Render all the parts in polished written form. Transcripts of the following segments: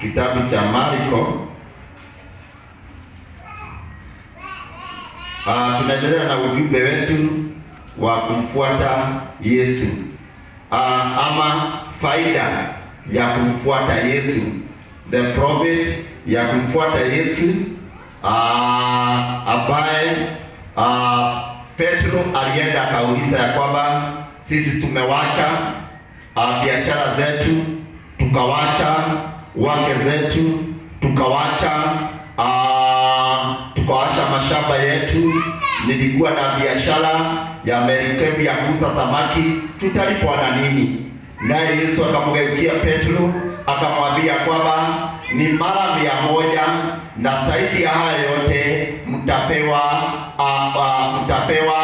Kitabu cha Marko. Tunaendelea na ujumbe wetu wa kumfuata Yesu, ama faida ya kumfuata Yesu, the prophet ya kumfuata Yesu, ambaye Petro alienda akauliza ya kwamba sisi tumewacha biashara zetu, tukawacha wake zetu, tukawacha mashamba yetu, nilikuwa na biashara ya merikebu ya kuuza samaki, tutalipwa na nini? Naye Yesu akamgeukia Petro akamwambia kwamba ni mara 100 na zaidi ya haya yote mtapewa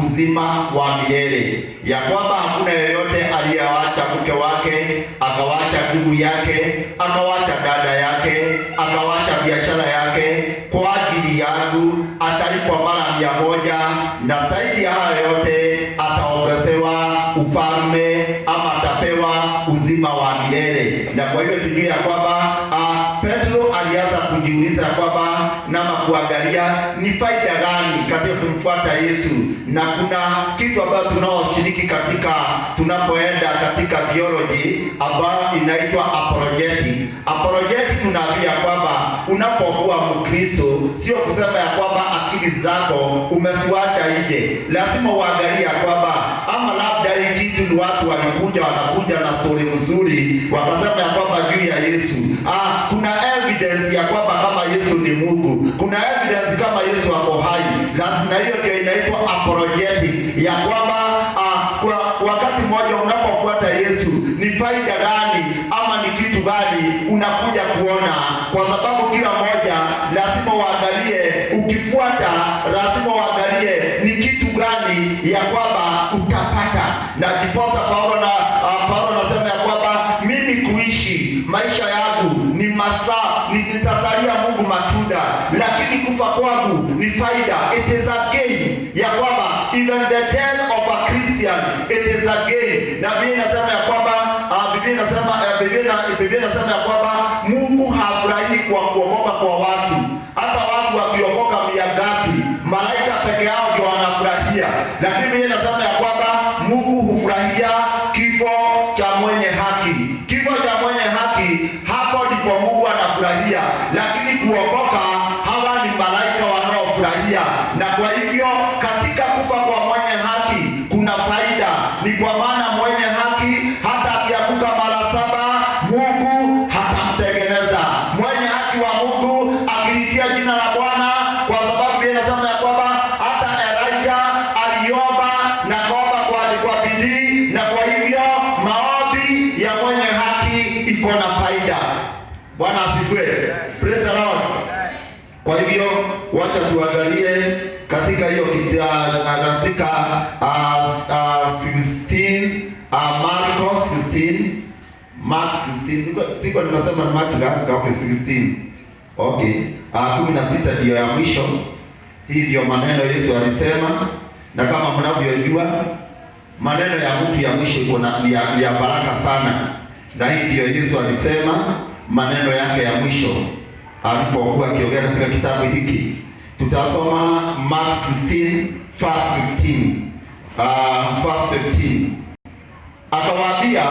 uzima wa milele. Ya kwamba hakuna yeyote aliyewacha mke wake, akawacha ndugu yake, akawacha dada yake, akawacha biashara yake kwa ajili yangu, atalipwa mara 100 na zaidi ya haya yote ataongezewa ufalme, ama atapewa uzima wa milele. Na kwa hivyo tujue ya kwamba Petro alianza kujiuliza kwamba na kuangalia ni faida gani katika kumfuata Yesu, na kuna kitu ambacho tunaoshiriki katika tunapoenda katika theology ambayo inaitwa apologetic. Apologetic tunaambia kwamba unapokuwa Mkristo sio kusema ya kwamba akili zako umesiwacha nje. Lazima uangalia kwamba ama labda hii kitu ni watu walikuja wanakuja na story nzuri wakasema ya kwamba juu ya Yesu kuna evidence ya kwamba kama Yesu ni Mungu, kuna evidence kama Yesu ako hai, na hiyo ndio inaitwa apologetic, ya kwamba kwa wakati mmoja unapofuata Yesu ni faida gani ama ni kitu gani unakuja kuona, kwa sababu kila moja lazima uangalie, ukifuata lazima uangalie ni kitu gani ya kwamba utapata. Na kiposa Paulo anasema ya kwamba mimi kuishi maisha yangu ni masaa, nitasalia Mungu matunda, lakini kufa kwangu ni faida. It is a gain, ya kwamba even the death of a Christian it is a gain. Na Biblia inasema ya kwamba Biblia inasema ya kwamba Mungu hafurahi kwa kuokoka kwa watu. Hata watu wakiokoka 100, malaika peke yao ndio wanafurahia, lakini Biblia inasema ya kwamba Mungu hufurahia kifo cha mwenye haki. Kifo cha mwenye haki, hapo ndipo Mungu anafurahia, lakini kuokoka, hawa ni malaika wanaofurahia. Na kwa hivyo katika kufa kwa mwenye haki kuna faida, ni kwa maana mwenye haki hata akianguka mara 7 Mungu hatamtengeneza. Mwenye haki wa Mungu akilitia jina la Bwana, kwa sababu Biblia inasema ya kwamba hata Elijah aliomba na kuomba kwa bidii, na kwa hivyo maombi ya mwenye haki iko na faida. Bwana asifiwe. Praise the Lord. Kwa hivyo wacha tuangalie katika hiyo katika 16 Marko 16, Mark 16. Siko nimesema Mark ngapi? Okay, 16. Okay. 16 ndio ya mwisho. Hii ndio maneno Yesu alisema, na kama mnavyojua maneno ya mtu ya mwisho iko na ya baraka sana. Na hii ndio Yesu alisema maneno yake ya mwisho alipokuwa akiongea katika kitabu hiki. Tutasoma Mark 16 verse 15. Akawaambia,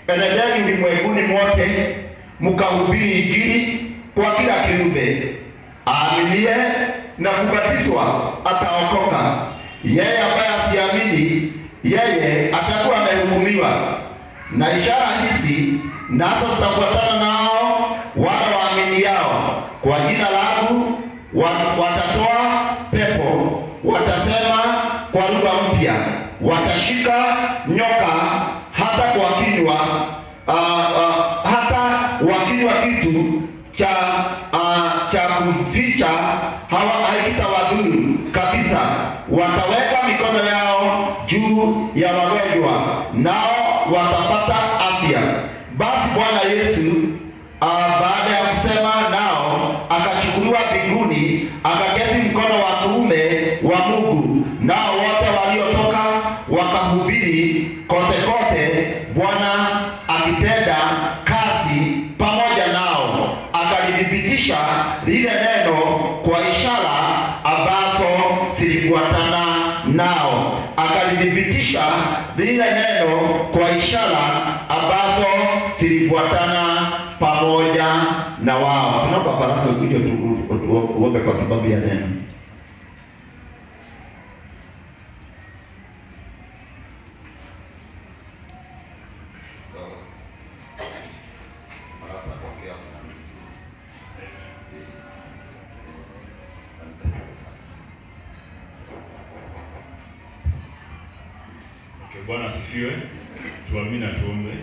enendeni ulimwenguni mote mkahubiri Injili kwa kila kiumbe. Aaminie na kubatizwa ataokoka, yeye ambaye asiamini, yeye atakuwa amehukumiwa. Na ishara hizi nazo zitafuatana nao wale waaminiao, kwa jina langu watatoa pepo, watasema kwa lugha mpya, watashika nyoka, hata kwa kinywa hata wakinywa kitu cha kuficha hakitawadhuru kabisa. Wataweka mikono yao juu ya wagonjwa, nao watapata afya. Basi Bwana Yesu baada ya kusema nao akachukuliwa mbinguni, akaketi mkono wa kuume wa Mungu. Nao wote waliotoka wakahubiri kote kote, Bwana akitenda kazi lile neno kwa ishara ambazo zilifuatana nao, akalithibitisha lile neno kwa ishara ambazo zilifuatana pamoja na wao. Tunaomba baraka ukuje uombe kwa sababu ya neno. Bwana asifiwe. Tuamini na tuombe.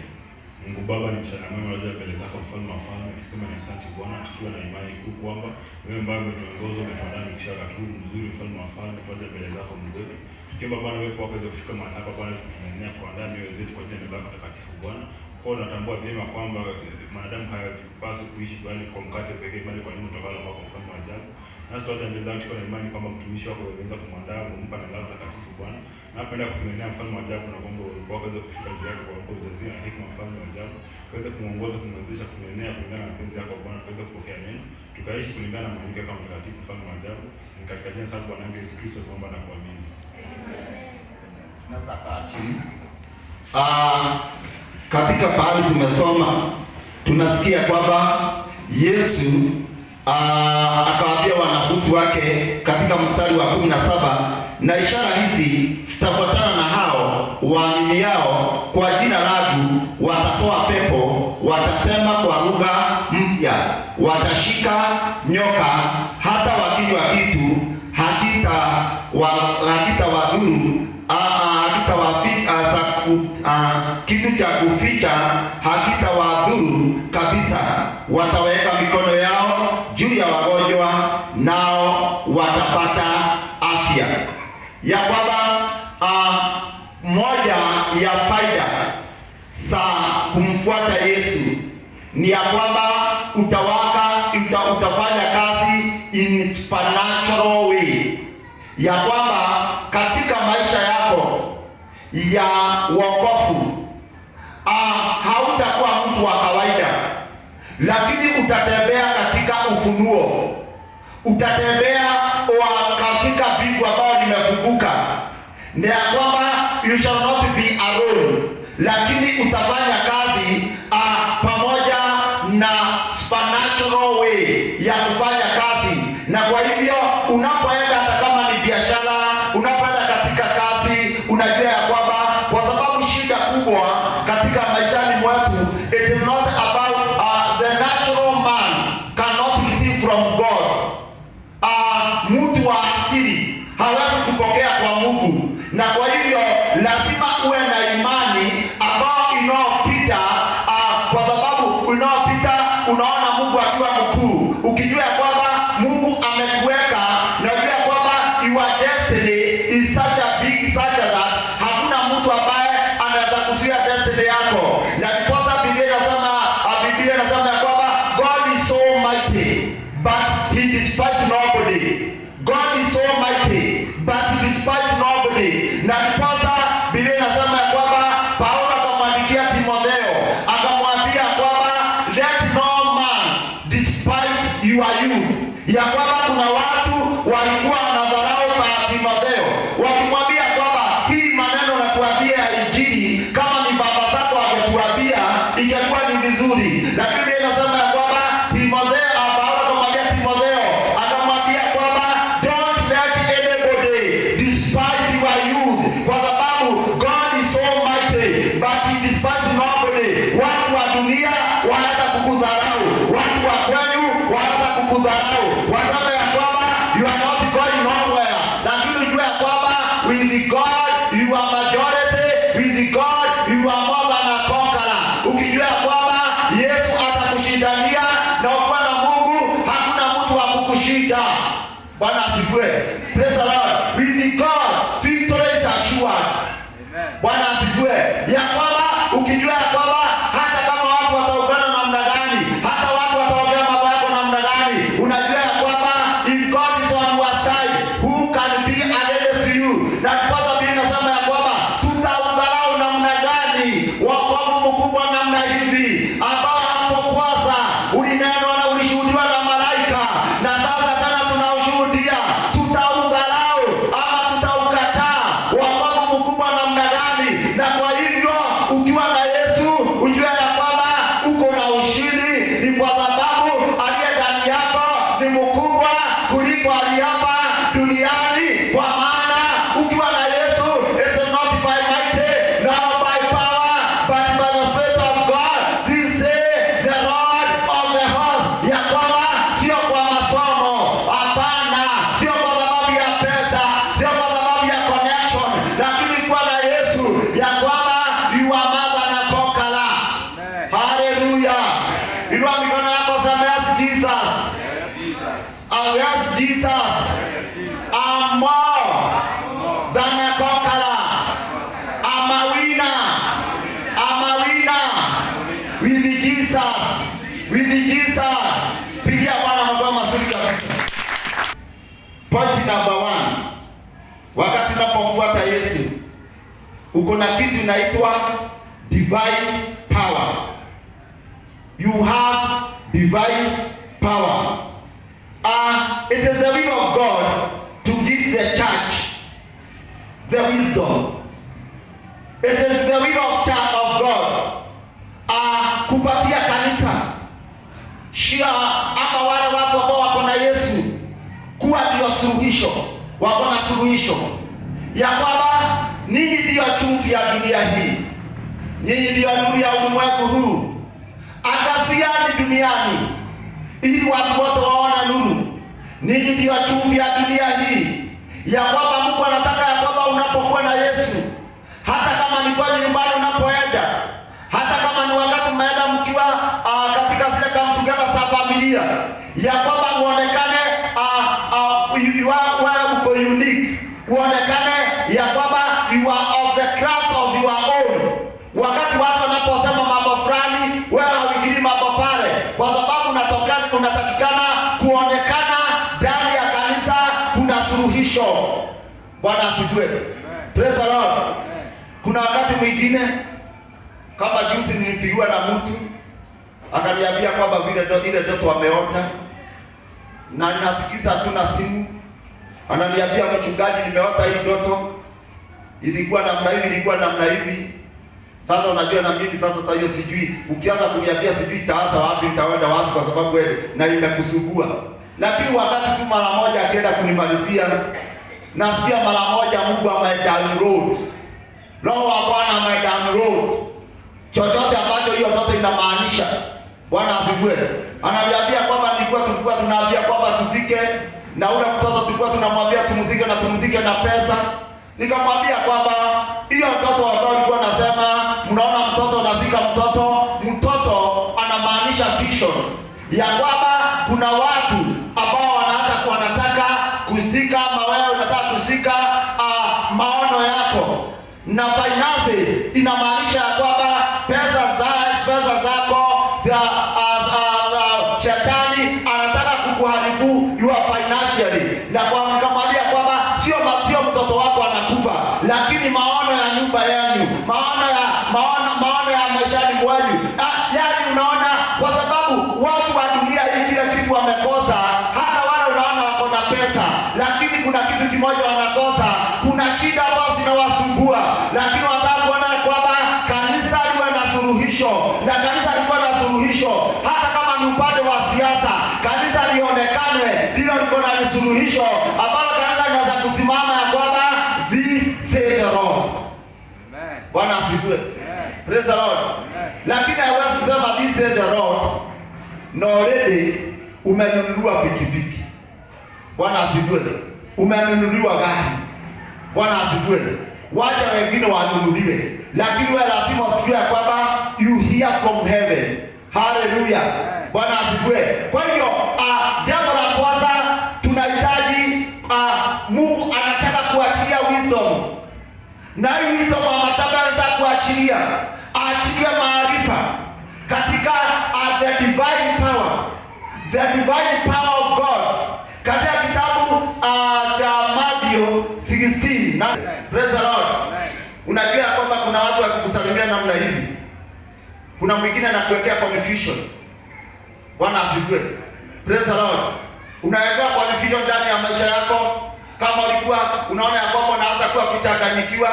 Mungu Baba, ni mchana mwema waje mbele zako mfalme wa falme. Nikisema ni asante Bwana, tukiwa na imani kuu kwamba wewe ambaye umetuongoza umetuandaa kufikisha wakati huu mzuri mfalme wa falme kwa mbele zako Mungu wetu. Tukiomba Bwana wewe kwa kuweza kufika mahali hapa Bwana, tunaendelea kuandaa mioyo yetu kwa jina lako takatifu Bwana. Kwa tunatambua vyema kwamba wanadamu hayapaswi kuishi bali kwa mkate pekee bali kwa neno kutoka kwa mfalme wa ajabu. Nasi tunaendelea tukiwa na imani kwamba mtumishi wako anaweza kumwandaa kumpa na lako takatifu Bwana. Napenda kutumenea mfalme wa ajabu na kwamba ulikuwa kaweza kufika juu yako kwa ujazia na hekima mfalme wa ajabu. Kaweza kumuongoza kumwezesha kumenea kulingana na mapenzi yako Bwana, tukaweza kupokea neno. Tukaishi kulingana na maandiko kama mtakatifu mfalme wa ajabu. Ni katika jina la Bwana Yesu Kristo tunaomba na kuamini. Nasa kaa chini. Katika bahari tumesoma tunasikia kwamba Yesu akawaambia wanafunzi wake katika mstari wa 17, na ishara hizi zitafuatana na hao waaminiao, kwa jina langu watatoa pepo, watasema kwa lugha mpya, watashika nyoka, hata wakinywa kitu hakitawadhuru, kitu cha kuficha hakitawadhuru kabisa. Wataweka mikono yao juu ya wagonjwa, nao watapata afya. Ya kwamba moja ya faida za kumfuata Yesu ni ya kwamba utafanya kazi in supernatural way, ya kwamba katika maisha yako ya wokovu hautakuwa mtu wa kawaida, lakini utatembea katika ufunuo, utatembea katika bingu ambayo limefunguka, na ya kwamba you shall not be alone, lakini utafanya kazi pamoja na supernatural way ya kufanya kazi. Na kwa hivyo unapoenda hata kama ni biashara, unapoenda katika kazi, unajua ya kwamba kwa sababu shida kubwa katika maishani mwetu, it is not about the natural man cannot receive from God. Mtu wa asili hawezi kupokea kwa Mungu, na kwa hivyo lazima uwe na imani ambayo inaopita, kwa sababu inaopita unaona Mungu akiwa mkuu, ukijua kwamba Mungu amekuweka, na unajua kwamba your destiny is such a big, such that hakuna mtu ambaye anaweza kuzuia destiny yako. Na ndiposa Biblia inasema ya kwamba God is so mighty but he despises nobody. God is so mighty but he despises nobody. Na ndiposa Biblia inasema ya kwamba Paulo akamwandikia Timotheo akamwambia kwamba let no man despise your youth, ya kwamba kuna watu walikuwa na dharau kwa Timotheo, wakimwambia kwamba hii maneno na kuambia Injili kama ni baba zako wangetuambia ingekuwa ni vizuri. Lakini Biblia inasema ya kwamba Timotheo, Paulo akamwambia Timotheo, akamwambia kwamba don't let anybody despise your youth, kwa sababu God is so mighty but he despises nobody. Watu wa dunia wanaweza kukudharau, watu wa kwenu wanaweza kukudharau, wasema ya kwamba you are not going nowhere, lakini ujue ya kwamba with God you are majority, with God you are more than a conqueror. Ukijua ya kwamba Yesu atakushindania na ukiwa na Mungu hakuna mtu wa kukushinda. Bwana asifiwe. Praise the Lord. With God victory is assured. Bwana asifiwe. Ya kwamba ukijua ya kwamba hata kama watu wataungana namna gani, hata watu wataongea mambo yako namna gani, unajua ya kwamba if God is on your side, who can be against you? Na kwa Biblia inasema ya kwamba tutaudharau namna gani wokovu mkubwa namna hivi ambao hapo kwanza ulinenwa na ulishuhudiwa na malaika, Inua mikono yako, sema yes Jesus. Yes Jesus. I'm more than a conqueror. I'm a winner. I'm a winner. With Jesus. With Jesus. Pigia Bwana makofi mazuri kabisa. Point number 1. Wakati unapomfuata Yesu, uko na kitu inaitwa divine power. You have divine power. It is the will of God to give the church the wisdom. It is the will of God kupatia kanisa shia ama wale watu ambao wako na Yesu kuwa ndio suluhisho, wako na suluhisho ya kwamba ninyi ndio chumvi ya dunia hii, ninyi ndio nuru ya ulimwengu huu. Angazieni duniani ili watu wote waone nuru. Ninyi ndio chumvi ya dunia hii, ya kwamba Mungu anataka ya kwamba unapokuwa na Yesu, hata kama ni kwa nyumbani unapoenda, hata kama ni wakati umeenda mkiwa katika zile kamtugeza za familia, ya kwamba uonekane wewe uko unique, uonekane ya kwamba you are of the class of your own. Wakati watu wanaposema mambo fulani, wewe hauingili mambo pale, kwa sababu unatakikana kuonekana ndani ya kanisa kuna suluhisho. Bwana asifiwe. Praise the Lord. Kuna wakati mwingine kama juzi nilipigiwa na mtu akaniambia kwamba vile ile ndoto ameota, na ninasikiza tu na simu, ananiambia mchungaji, nimeota hii ndoto, ilikuwa namna hivi, ilikuwa namna hivi. Sasa unajua na mimi sasa hiyo sijui, ukianza kuniambia sijui taanza wapi, nitaenda wapi, kwa sababu wewe na nimekusugua. Lakini wakati tu mara moja akienda kunimalizia, nasikia mara moja Mungu ame-download, Roho wa Bwana ame-download chochote ambacho hiyo ndoto inamaanisha. Bwana asifiwe. Ananiambia kwamba tulikuwa tunaambia kwamba tuzike, na ule mtoto tulikuwa tunamwambia tumzike na pesa. Nikamwambia kwamba hiyo mtoto ambao alikuwa anasema, mnaona mtoto anazika mtoto anamaanisha fiction, ya kwamba kuna watu ambao wanataka kuzika, ama wewe unataka kuzika maono yako, na finance inamaanisha kwamba pesa zako za shetani anataka kukuharibu you financially. Na kwa nikamwambia kwamba sio mtoto wako anakufa, lakini maono ya nyumba yenu, maono ya maishani mwenu. Yaani unaona, kwa sababu watu wa dunia hii kila kitu wamekosa. Hata wale unaona wako na pesa, lakini kuna kitu kimoja wanakosa. Kuna shida ambazo zinawasumbua, lakini wanataka kuona kwamba kanisa liwe na suluhisho. Na kanisa liwe na suluhisho, hata kama ni upande wa siasa, kanisa lionekane ndilo liko na suluhisho ambalo kanisa linaweza kusimama ya kwamba this say the Lord. Amen. Bwana asifiwe. Praise the Lord. Lakini haiwezi kusema this say the Lord na already umenunuliwa pikipiki. Bwana asifiwe. Umenunuliwa gari. Bwana asifiwe. Wacha wengine wanunuliwe, lakini wewe lazima usijue kwamba you hear from heaven. Hallelujah. Bwana asifiwe. Kwa hiyo jambo la kwanza tunahitaji, Mungu anataka kuachilia wisdom. Na hii wisdom anataka kuachilia maarifa katika the divine power. The divine power of God. Katika kitabu cha Matthew 16. Praise the Lord. Unajua kwamba kuna watu wakikusalimia namna hivi, kuna mwingine anakuwekea confusion. Bwana asifiwe. Praise the Lord. Unaweka confusion ndani ya maisha yako. Kama ulikuwa unaona ya kwamba unaanza kuwa kuchanganyikiwa,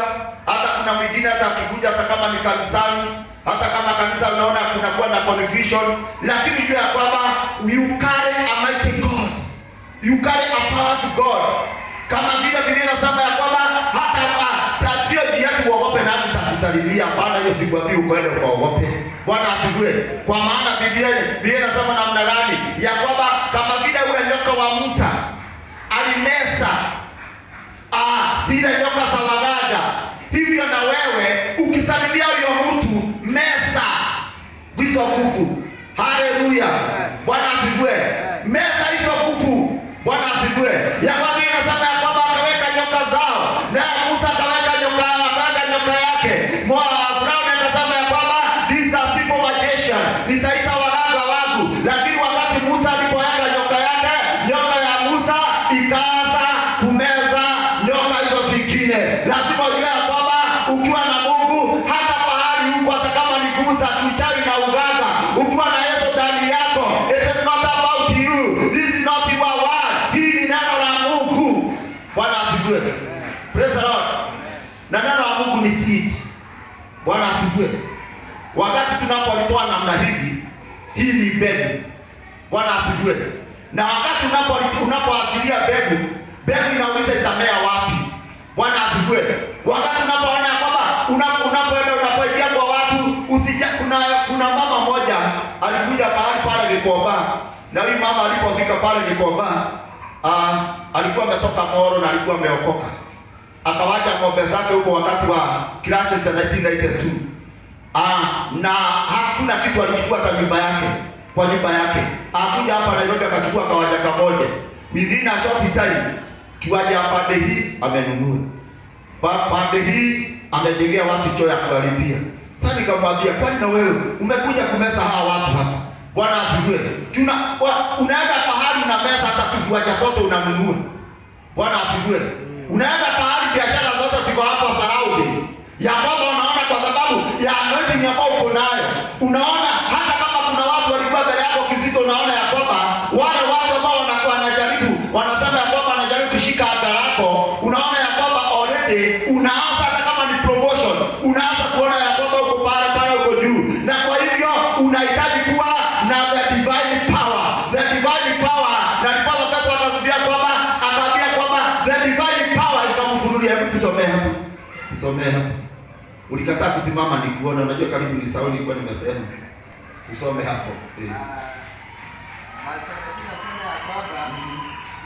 hata kuna mwingine hata akikuja, hata kama ni kanisani, hata kama kanisa unaona kunakuwa na confusion, lakini jua ya kwamba you carry a mighty God. You carry a powerful God. Kama vile Biblia inasema ya kwamba hata tatio jiatu uogope na nitakusalimia. Bwana hiyo sikwambii ukoende ukaogope. Bwana asifiwe. Kwa maana Biblia inasema namna gani? Ya kwamba kama vile ule nyoka wa Musa alimesa zile nyoka za waganga, hivyo na wewe ukisalimia huyo mtu mesa hizo nguvu. Haleluya. mwingine. Lazima ujue ya kwamba ukiwa na Mungu, hata pahali huko, hata kama ni kuuza uchawi na uganga, ukiwa na Yesu ndani yako, it is not about you. This is not your word. Hii ni neno la Mungu. Bwana asifiwe. Praise the Lord. Na neno la Mungu ni seed. Bwana asifiwe. Wakati tunapolitoa namna hivi, hii ni mbegu. Bwana asifiwe. Na wakati unapoachilia mbegu inauliza itamea wapi? Bwana asifiwe. Wakati unapoona kwamba unapoenda unapoingia kwa watu, kuna mama moja alikuja pale Gikomba. Na huyu mama alipofika pale Gikomba, alikuwa ametoka Moro na alikuwa ameokoka. Akawacha ng'ombe zake huko wakati wa clashes za 1992. Na hakuna kitu alichukua hata nyumba yake. Kwa nyumba yake. Akuja hapa Nairobi akachukua kawaja kamoja. Within a short time, kiwaja pande hii amenunua. Pande hii amejengea watu choo ya kulipia. Sasa nikamwambia, kwani na wewe umekuja kumesa hawa watu hapa? Bwana asifiwe. Unaenda pahali na mesa hata kifuaja toto unanunua. Bwana asifiwe. Unaenda pahali biashara zote ziko hapo surrounding. Ya kwamba unaona kwa sababu ya anointing ambayo uko nayo. Unaona hata kama kuna watu walikuwa mbele yako kizito, unaona ya kwamba wale watu ambao wanakuwa wanajaribu, wanasema ya kwamba wanajaribu kushika anga lako, unaona ya kwamba already unaanza, hata kama ni promotion, unaanza kuona ya kwamba uko pale uko juu. Na kwa hivyo unahitaji kuwa na the divine power. The divine power. Na ndipo wakati wakazubia kwamba akaambia kwamba the divine power ikamfunulia. Hebu tusomee hapo. Tusomee hapo. Ulikataa kusimama nikuona, unajua karibu ni Sauli nilikuwa nimesema. Tusome hapo.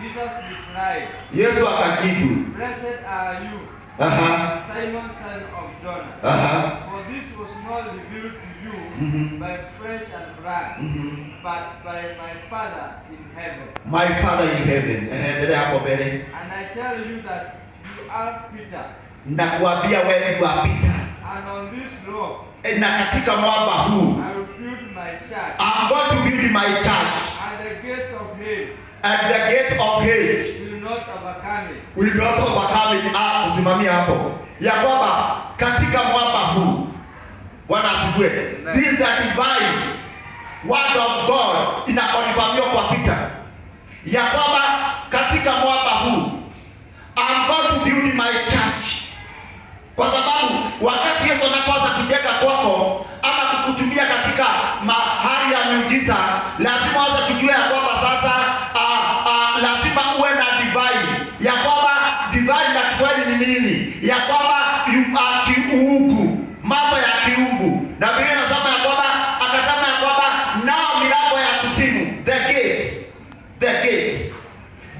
Jesus replied, Yesu akajibu, Blessed are you, Simon son of Jonah, for this was not revealed to you by flesh and blood, but by my Father in heaven. My Father in heaven. Endelea hapo mbele. And I tell you that you are Peter. Nakuambia wewe ni Peter. And on this rock, na katika mwamba huu, I will build my church. I'm going to build my church. And the gates of Hades. And the gate of Hades will not overcome it. Will not overcome it. Usimamia hapo. Ya kwamba katika mwamba huu, Bwana asifiwe. This is the divine word of God inakonfirmiwa kwa Peter. Ya kwamba katika mwamba huu, I'm going to build my church. Kwa sababu wakati Yesu anapoanza kujenga kwako ama kukutumia katika mahali ya miujiza, lazima uanze kujua ya kwamba sasa lazima uwe na divine. Ya kwamba divine na Kiswahili ni nini? Ya kwamba kiungu, mambo ya kiungu. Na Biblia inasema ya kwamba, akasema ya kwamba nao milango ya kuzimu, the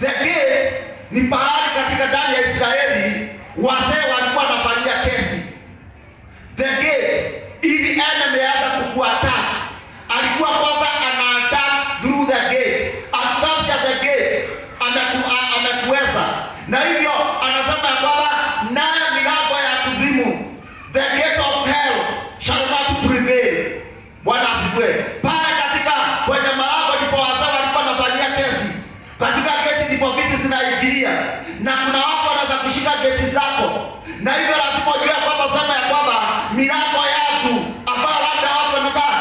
gate ni pahali katika ndani ya Israeli wazee walikuwa wanafanyia kesi. The gate, ili enemy aza kukuattack, alikuwa kwanza ana-attack through the gate. After the gate, amekuweza. Na hivyo anasema ya kwamba nayo milango ya kuzimu, the gate of hell shall not prevail. Bwana asifiwe. Pale katika kwenye malango ndipo wazee walikuwa wanafanyia kesi. Katika gate ndipo vitu zinaingilia. Na kuna watu wanaweza kushika geti zako. Na hivyo lazima ujue kwamba sema ya kwamba milango yako ambayo labda watu wanataka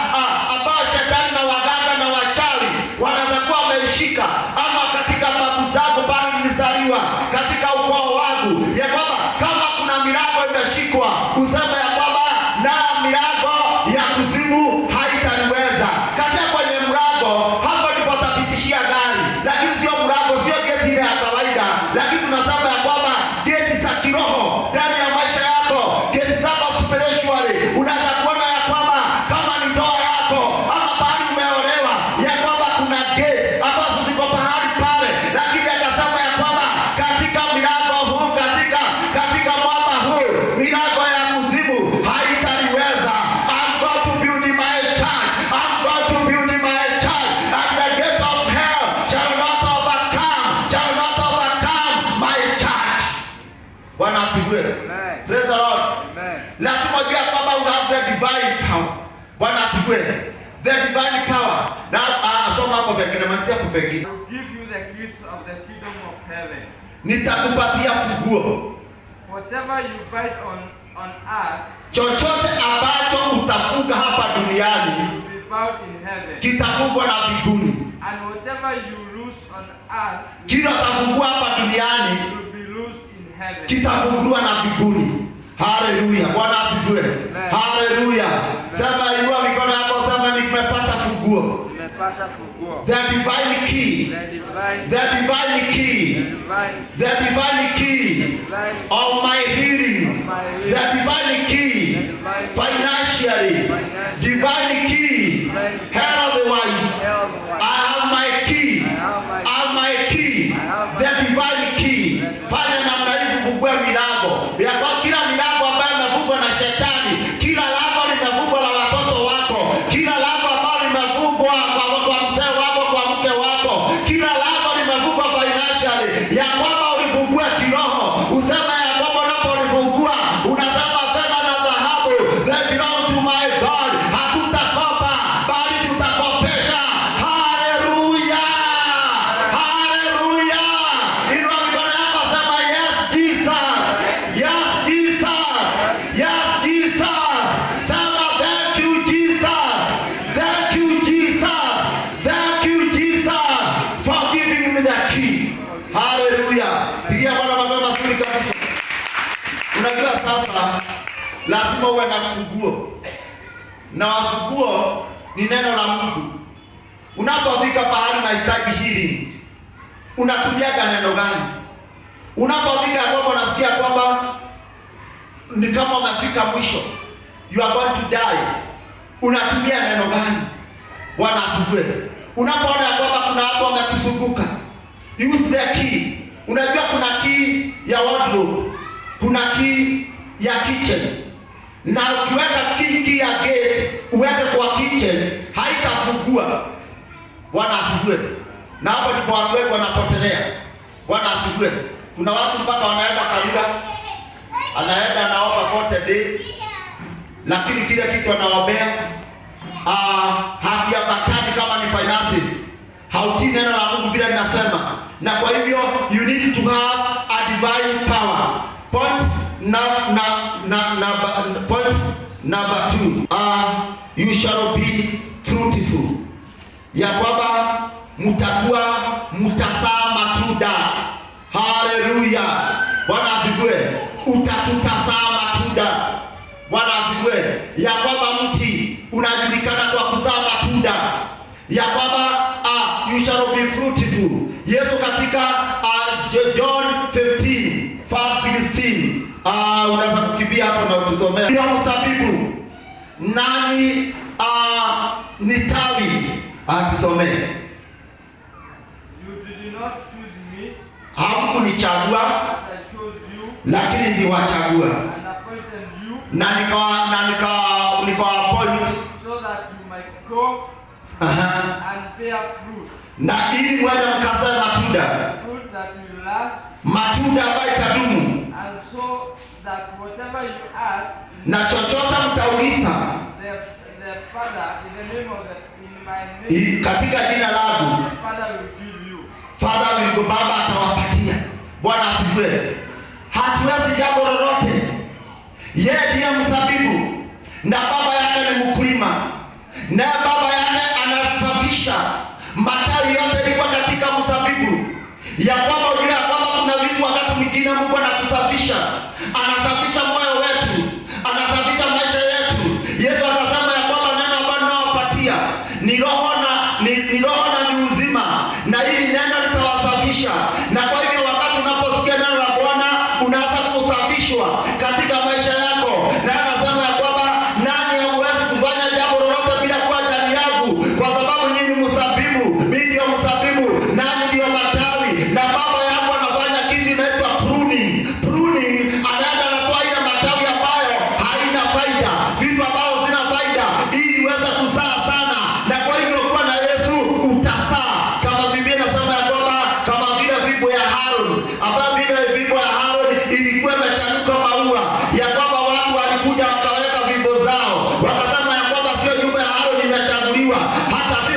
ambao shetani na waganga na wachawi wanaweza kuwa wameishika, ama katika babu zako pale nilizaliwa, katika ukoo wangu, ya kwamba kama kuna milango imeshikwa, useme ya kwamba na milango ya kuzimu haitaniweza. Katika kwenye mlango hapo ndipo utapitishia gari, lakini sio mlango, sio geti ile ya kawaida, lakini tunasema ya kwamba geti za kiroho ndani ya maisha yako, geti zako spiritually. Unaweza kuona ya kwamba kama ni ndoa yako ama pahali umeolewa, ya kwamba kuna geti ambazo ziko pahali pale, lakini akasema ya kwamba katika milango huu, katika mwamba huu, milango ya kuzimu haitaliweza. I'm going to build my church. I'm going to build my church, and the gate of hell shall not overcome my church. Bwana asifiwe. Praise the Lord. Lazima ujue kwamba you have the divine power. Bwana asifiwe. The divine power. Na soma hapo pengine, manzi hapo pengine. I will give you the keys of the kingdom of heaven. Nitakupatia funguo whatever you bind on earth, chochote ambacho utafunga hapa duniani will be bound in heaven. kitafungwa na mbinguni. And whatever you loose on earth, Kila utafungua hapa duniani will be loosed in heaven. kitafunguliwa na mbinguni. Haleluya. Bwana asifiwe. Haleluya. Sema inua mikono yako, sema nimepata funguo. Nimepata funguo. The divine key. The divine key. The divine key of my healing. The divine key financially. Divine key health-wise. I have my key. I have my key. The divine key. Fanya namna hii kufungue milango. Ya kwa kila milango ambayo imefungwa na shetani, kila lango limefungwa na watoto wako, kila lango ambalo limefungwa kwa mzee wako, kwa mke wako, kila lango limefungwa financially, ya kwamba ulifungue kiroho. Useme ya kwamba unapolifungua unasema fedha na dhahabu they belong to my God. Hatutakopa bali tutakopesha. Haleluya. Haleluya. Inua mikono yako, sema yes Jesus. Yes Jesus. Yes Jesus. Sema thank you Jesus. Thank you Jesus. Thank you Jesus for giving me the key. Haleluya. Pigia Bwana makofi mazuri kabisa. Unajua sasa lazima uwe na funguo. Na funguo ni neno la Mungu. Unapofika pahali unahitaji healing, unatumiaga neno gani? Unapofika kwamba unasikia kwamba ni kama umefika mwisho, you are going to die, unatumia neno gani? Bwana asifiwe. Unapoona kwamba kuna watu wamekuzunguka, use the key. Unajua kuna key ya wardrobe, kuna key ya kitchen. Na ukiweka key ya gate uweke kwa kitchen, haitafungua. Bwana asifiwe. Na hapo ndipo watu wengi wanapotelea. Bwana asifiwe. Kuna watu mpaka wanaenda Karura, anaenda anaomba 40 days, lakini kile kitu anaombea hakiambatani kama ni finances. Hautii neno la Mungu vile linasema. Na kwa hivyo you need to have a divine power. Point number 2. You shall be fruitful. Ya kwamba mtazaa matunda. Haleluya. Bwana asifiwe. Utatutazaa matunda. Bwana asifiwe. Ya kwamba mti unajulikana kwa kuzaa matunda. Ya kwamba you shall be fruitful. Yesu katika John 15 verse 16. Unaweza kukimbia hapo na utusomea. Ndio mzabibu, nani ni tawi. Tusomee. You did not choose me, Hamkunichagua, but I chose you, lakini niliwachagua and appointed you, na nika appoint, so that you might go and bear fruit. na ili mwende mkazae matunda, Fruit that will last, matunda ambayo itadumu, and so that whatever you ask, na chochote mtauliza the Father, in the name of in my name, katika jina langu, the Father will give you. Father will, Baba atawapatia. Bwana asifiwe. Hatuwezi jambo lolote. Yeye ndiye mzabibu na baba yake ni mkulima, na baba yake anasafisha matawi yote liko katika mzabibu. Ya kwamba unajua kwamba kuna vitu wakati mwingine Mungu anakusafisha, anasafisha moyo wetu, anasafisha maisha yetu. Yesu akasema ya kwamba neno ambalo ninawapatia ni roho na ni uzima, na hili neno litawasafisha. Na kwa hivyo wakati unaposikia neno la Bwana unaanza kusafishwa katika maisha yako. Na anasema ya kwamba nani hawezi kufanya jambo lolote bila kuwa ndani yangu, kwa sababu nyinyi mzabibu, mimi ndio mzabibu, nani ndio matawi. Na baba yangu anafanya kitu inaitwa pruning. Pruning, anaenda anatoa ile matawi ambayo haina faida, vitu ambazo zina faida, ili iweze kuzaa sana. Na kwa hivyo kuwa na Yesu utazaa, kama Biblia inasema ya kwamba kama vile fimbo ya Haruni, ambayo vile fimbo ya Haruni ilikuwa imechanuka maua, ya kwamba watu walikuja wakaweka fimbo zao, wakasema ya kwamba sio nyumba ya Haruni imechaguliwa, hata si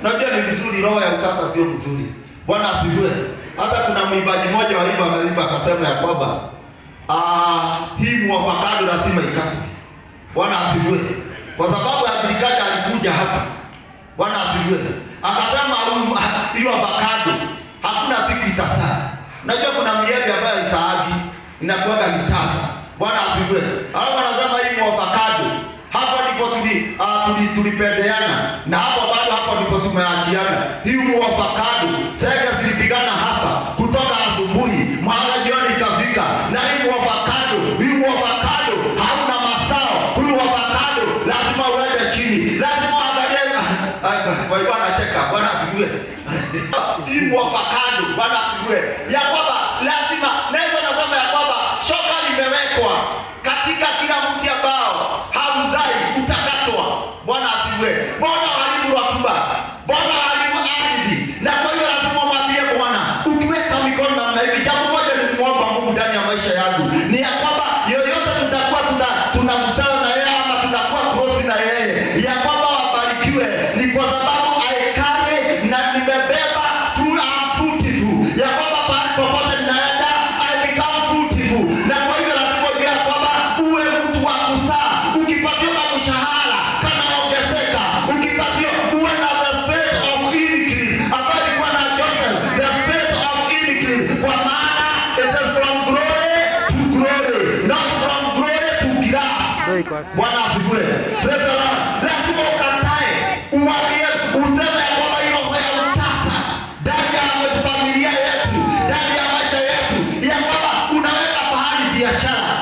Unajua ni vizuri, roho ya utasa sio mzuri. Bwana asifiwe. Hata kuna mwimbaji mmoja wa wimbo akasema ya kwamba hii muafakado lazima ikatwe. Bwana asifiwe. Kwa sababu agriculture alikuja hapa. Bwana asifiwe. Akasema hiyo avocado hakuna siku itazaa. Unajua kuna miembe ambayo isaagi inakuwa mitasa. Bwana asifiwe. Hao wanasema hii avocado hapo ndipo tulipendeana na hapo bado hapo ndipo tumeachiana. Hii avocado sasa zilipigana hapa kutoka asubuhi maana jioni ikafika, na hii avocado hauna masao. Huyu avocado lazima uende chini, lazima angalia. Kwa hiyo anacheka. Bwana asifiwe. Hii avocado, Bwana asifiwe, ya kwamba lazima naweza nasema ya kwamba shoka limewekwa katika kila mti ambao hauzai utakatwa. Bwana asifiwe. Bwana haribu rutuba, Bwana haribu ardhi, na kwa hiyo lazima mwambie Bwana, ukiweka mikono namna hivi. Jambo moja nilimwomba Mungu ndani ya maisha yangu ni ya kwamba yoyote tutakuwa tunamsala na yeye ama tunakuwa close na yeye, ya kwamba wabarikiwe ni kwa sababu aikare na nimebeba fruitful, ya kwamba pale popote ninaenda I become fruitful. Na kwa hiyo lazima ujue ya kwamba uwe mtu wa kuzaa. Ukipatiwa mshahara kana ongezeka, ukipatiwa uwe na the spirit of increase ambayo ilikuwa na Joseph, the spirit of increase, kwa maana it is from glory to glory, not from glory to grass. Bwana asifiwe. Praise the Lord. Lazima ukatae, umwambie, useme ya kwamba hiyo ya utasa ndani ya familia yetu, ndani ya maisha yetu, ya kwamba unaweka pahali biashara,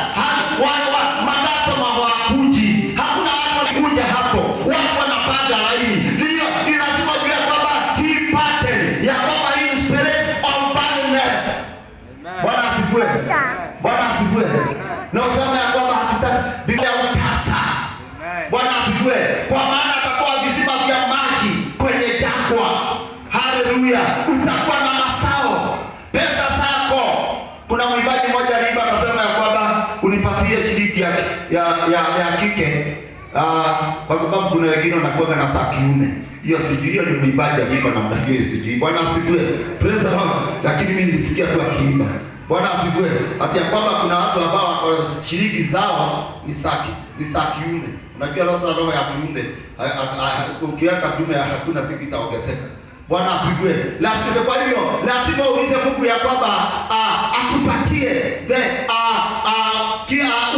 makasoma hawakuji, hakuna watu walikuja hapo, watu wanapanga laini. Ndio inasema juu ya kwamba hii pattern ya kwamba hii spirit of barrenness. Bwana asifiwe. Bwana asifiwe. Na useme ya kwamba hatutaki bila utasa. Bwana asifiwe. Kwa maana atakuwa visima vya maji kwenye jangwa. Haleluya. Utakuwa na masao. Pesa zako. Kuna mwimbaji mmoja aliimba akasema ya kwamba unipatie shilingi ya kike. Kwa sababu kuna wengine wanakuwa na saa kiume. Hiyo sijui, hiyo ni mwimbaji aliimba namna hiyo sijui. Bwana asifiwe. Praise the Lord. Lakini mimi nilisikia tu akiimba. Bwana asifiwe. Hata ya kwamba kuna watu ambao wako shilingi zao ni saa kiume. Unajua roho ya kiume ukiweka dume hakuna siku itaongezeka. Bwana asifiwe. Lazima, kwa hiyo lazima uulize Mungu ya kwamba akupatie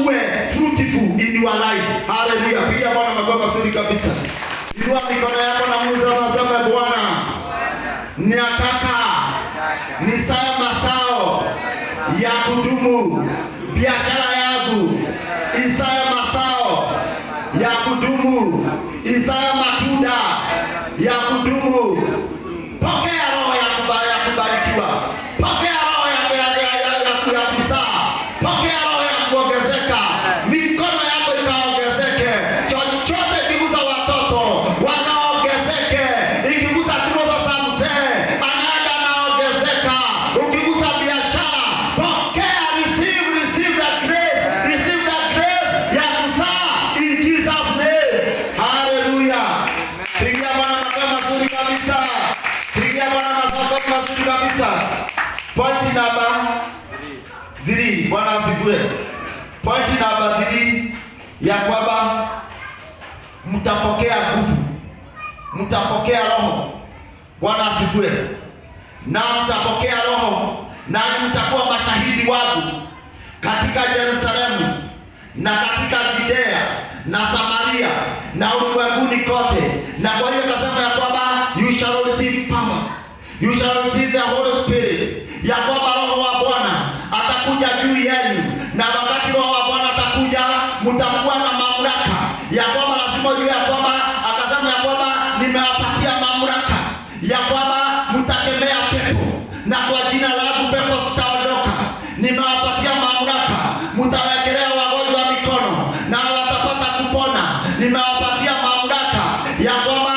uwe fruitful in your life. Haleluya. Piga Bwana makofi mazuri kabisa. Inua mikono yako na Mungu aseme, Bwana ninataka nisae masao ya kudumu, biashara yangu isae masao ya kudumu, isae matunda ya kudumu. Pokea roho ya kubarikiwa, pokea roho ya kuzaa, pokea roho ya kuongezeka, mikono yako ikaongezeke. Chochote ikigusa watoto wanaongezeke, ikigusa kiroho za mzee anaenda naongezeka, ukigusa biashara pokea, receive the grace ya kuzaa in Jesus name. Hallelujah. Pigia Bwana makofi mazuri kabisa. Pigia Bwana makofi mazuri kabisa. Point number 3. Bwana asifiwe. Point number 3 ya kwamba mtapokea nguvu, mtapokea roho. Bwana asifiwe. Na mtapokea roho, na mtakuwa mashahidi wangu katika Yerusalemu na katika Judea na Samaria na ulimwenguni kote. Na kwa hiyo akasema ya kwamba you shall receive power, you shall receive the Holy Spirit, ya kwamba roho wa Bwana atakuja juu yenu, na wakati roho wa Bwana atakuja mtakuwa na mamlaka, ya kwamba lazima juu ya kwamba akasema ya kwamba nimewapatia mamlaka ya kwamba mtakemea pepo, na kwa jina langu pepo zitaondoka. Nimewapatia mamlaka, mtawekelea wagonjwa mikono na watapata kupona. Nimewapatia mamlaka ya kwamba